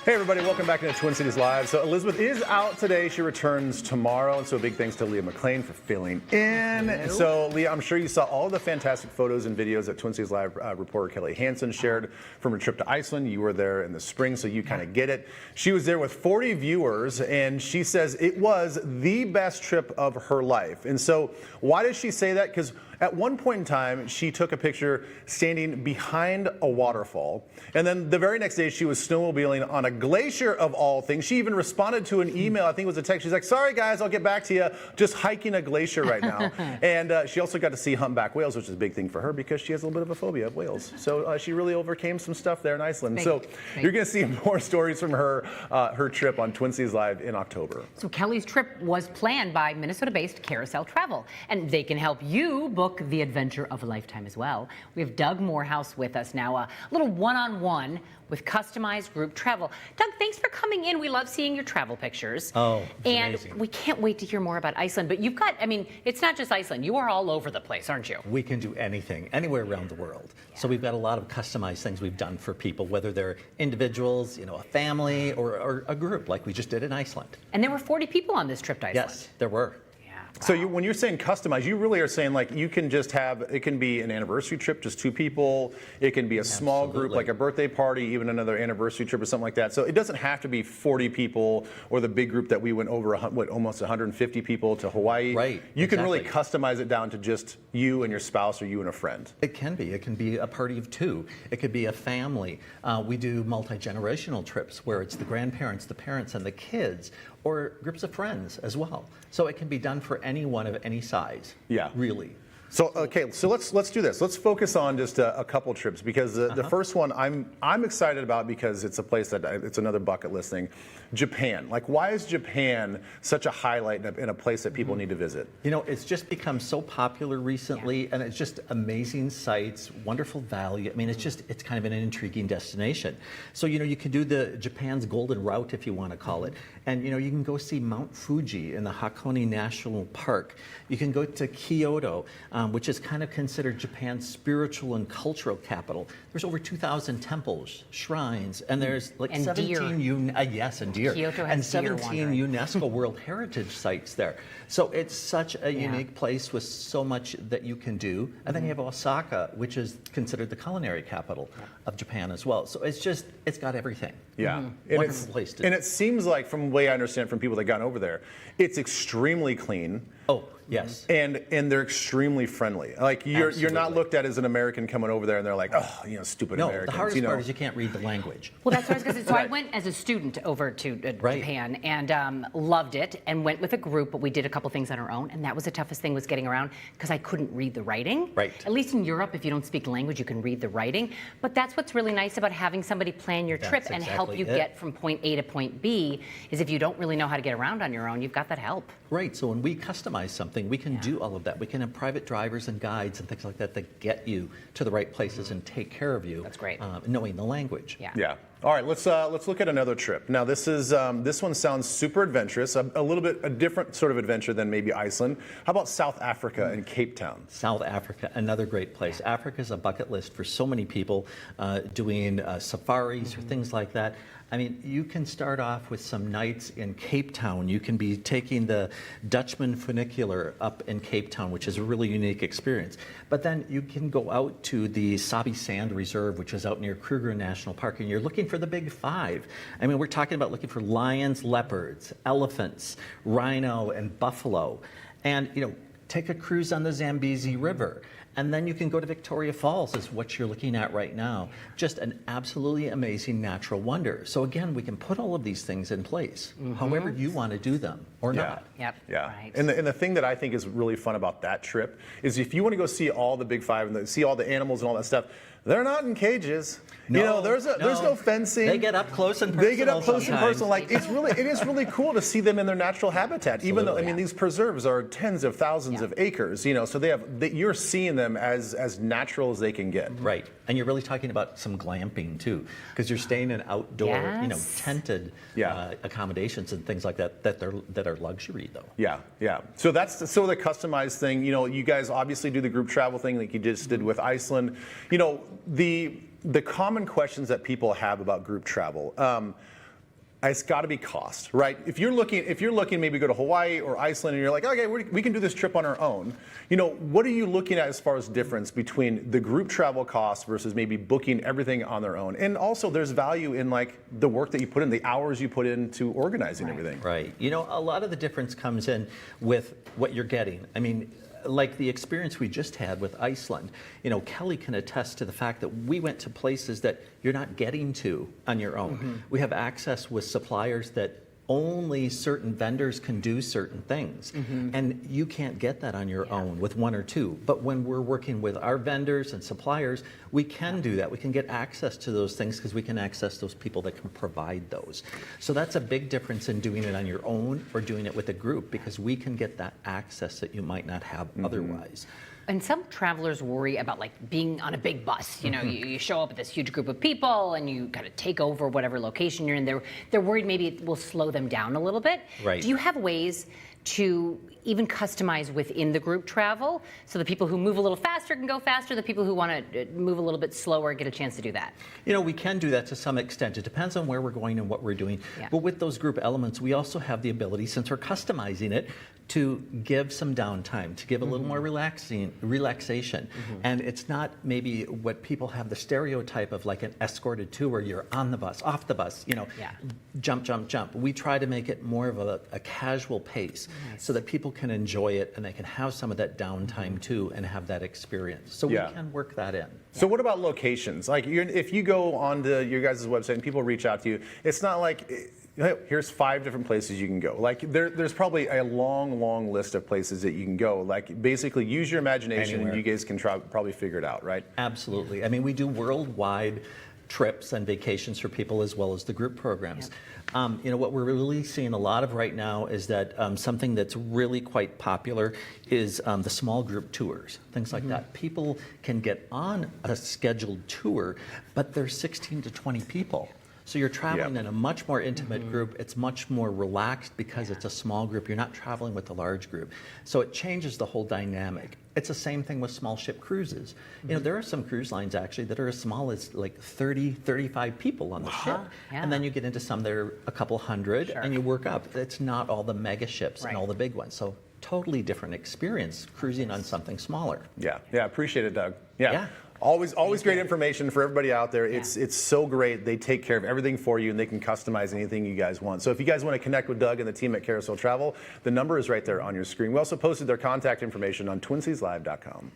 Hey everybody, welcome back to Twin Cities Live. So Elizabeth is out today. She returns tomorrow. And so a big thanks to Leah McLean for filling in. Hello. So Leah, I'm sure you saw all the fantastic photos and videos that Twin Cities Live reporter Kelli Hanson shared from her trip to Iceland. You were there in the spring, so you kind of get it. She was there with 40 viewers, and she says it was the best trip of her life. And so why does she say that? Because at one point in time, she took a picture standing behind a waterfall. And then the very next day, she was snowmobiling on a glacier of all things. She even responded to an email, I think it was a text. She's like, sorry guys, I'll get back to you. Just hiking a glacier right now. And she also got to see humpback whales, which is a big thing for her because she has a little bit of a phobia of whales. So she really overcame some stuff there in Iceland. So you're going to see more stories from her trip on Twin Cities Live in October. So Kelli's trip was planned by Minnesota-based Carrousel Travel, and they can help you book the adventure of a lifetime as well. We have Doug Moorhouse with us now, a little one-on-one with customized group travel. Doug, thanks for coming in. We love seeing your travel pictures. Oh, and amazing. We can't wait to hear more about Iceland. But you've got, I mean, it's not just Iceland. You are all over the place, aren't you? We can do anything, anywhere around the world. Yeah. So we've got a lot of customized things we've done for people, whether they're individuals, you know, a family, or a group like we just did in Iceland. And there were 40 people on this trip to Iceland. Yes, there were. So when you're saying customize, you really are saying like you can just have, it can be an anniversary trip, just 2 people. It can be a small group, like a birthday party, even another anniversary trip or something like that. So it doesn't have to be 40 people or the big group that we went over, almost 150 people to Hawaii. Right. You can really customize it down to just you and your spouse or you and a friend. It can be. It can be a party of 2. It could be a family. We do multi-generational trips where it's the grandparents, the parents, and the kids, or groups of friends as well. So it can be done for anyone of any size. Yeah. Really. So okay, so let's do this. Let's focus on just a couple trips because the first one I'm excited about because it's a place that it's another bucket list thing. Japan. Like, why is Japan such a highlight in a place that people need to visit? You know, it's just become so popular recently, and it's just amazing sights, wonderful value. I mean, it's kind of an intriguing destination. So, you know, you can do the Japan's Golden Route, if you want to call it. And, you know, you can go see Mount Fuji in the Hakone National Park. You can go to Kyoto, which is kind of considered Japan's spiritual and cultural capital. There's over 2,000 temples, shrines, and there's like 17 deer. Kyoto has and 17 UNESCO World Heritage sites there. So it's such a unique place with so much that you can do. And then you have Osaka, which is considered the culinary capital of Japan as well. So it's got everything. Yeah. Wonderful place to do. And it seems like, from the way I understand from people that got over there, it's extremely clean. Oh, yes. And they're extremely friendly. Like you're not looked at as an American coming over there and they're like, oh, you know, stupid Americans. No, the hardest part is you can't read the language. Well, that's what I was going to say. So I went as a student over to Japan and loved it and went with a group, but we did a couple things on our own. And that was the toughest thing, was getting around because I couldn't read the writing. Right. At least in Europe, if you don't speak the language, you can read the writing. But that's what's really nice about having somebody plan your trip and help you get from point A to point B, is if you don't really know how to get around on your own, you've got that help. Right, so when we customize something, we can do all of that. We can have private drivers and guides and things like that that get you to the right places and take care of you. That's great. Knowing the language. Yeah. All right, let's look at another trip. Now this one sounds super adventurous, a little bit a different sort of adventure than maybe Iceland. How about South Africa and Cape Town? South Africa, another great place. Africa is a bucket list for so many people, doing safaris or things like that. I mean, you can start off with some nights in Cape Town. You can be taking the Dutchman funicular up in Cape Town, which is a really unique experience. But then you can go out to the Sabi Sand Reserve, which is out near Kruger National Park, and you're looking for the big 5. I mean, we're talking about looking for lions, leopards, elephants, rhino, and buffalo. And, you know, take a cruise on the Zambezi River. And then you can go to Victoria Falls, is what you're looking at right now. Just an absolutely amazing natural wonder. So again, we can put all of these things in place, however you want to do them or not. Yep. Yeah. Right. And the thing that I think is really fun about that trip is if you want to go see all the big 5 and see all the animals and all that stuff, they're not in cages. No, you know, there's no fencing. They get up close and personal. They get up close and sometimes. personal. Like it is really cool to see them in their natural habitat. Absolutely. Even though, I mean, these preserves are tens of thousands of acres. You know, so you're seeing them as natural as they can get. Right, and you're really talking about some glamping too, because you're staying in outdoor, you know, tented accommodations and things like that that are luxury though. Yeah. So that's the customized thing. You know, you guys obviously do the group travel thing like you just did with Iceland. You know, the common questions that people have about group travel. it's got to be cost, right? If you're looking maybe go to Hawaii or Iceland, and you're like, okay, we can do this trip on our own. What are you looking at as far as difference between the group travel costs versus maybe booking everything on their own? And also, there's value in like the work that you put in, the hours you put into organizing everything. Right. A lot of the difference comes in with what you're getting. I mean, like the experience we just had with Iceland, Kelli can attest to the fact that we went to places that you're not getting to on your own. We have access with suppliers that only certain vendors can do certain things. And you can't get that on your own with one or two. But when we're working with our vendors and suppliers, we can do that. We can get access to those things because we can access those people that can provide those. So that's a big difference in doing it on your own or doing it with a group, because we can get that access that you might not have otherwise. And some travelers worry about like being on a big bus. You show up with this huge group of people and you kind of take over whatever location you're in. They're worried maybe it will slow them down a little bit. Right. Do you have ways to even customize within the group travel so the people who move a little faster can go faster, the people who want to move a little bit slower get a chance to do that? We can do that to some extent. It depends on where we're going and what we're doing. But with those group elements, we also have the ability, since we're customizing it, to give some downtime, to give a little more relaxation. And it's not maybe what people have the stereotype of like an escorted tour where you're on the bus, off the bus, jump, jump, jump. We try to make it more of a casual pace so that people can enjoy it and they can have some of that downtime too and have that experience. So we can work that in. So what about locations? Like if you go onto your guys' website and people reach out to you, it's not like, here's 5 different places you can go. Like there's probably a long list of places that you can go. Like basically use your imagination and you guys can probably figure it out, right? Absolutely. I mean, we do worldwide trips and vacations for people as well as the group programs. What we're really seeing a lot of right now is that something that's really quite popular is the small group tours, things like that. People can get on a scheduled tour, but there's 16 to 20 people. So you're traveling in a much more intimate group. It's much more relaxed because it's a small group. You're not traveling with a large group. So it changes the whole dynamic. It's the same thing with small ship cruises. There are some cruise lines actually that are as small as like 30, 35 people on the ship. And then you get into some that are a couple hundred and you work up. It's not all the mega ships and all the big ones. So totally different experience cruising on something smaller. Yeah, appreciate it, Doug. Yeah. Always great information for everybody out there. It's so great. They take care of everything for you and they can customize anything you guys want. So if you guys want to connect with Doug and the team at Carrousel Travel, the number is right there on your screen. We also posted their contact information on TwinCiesLive.com.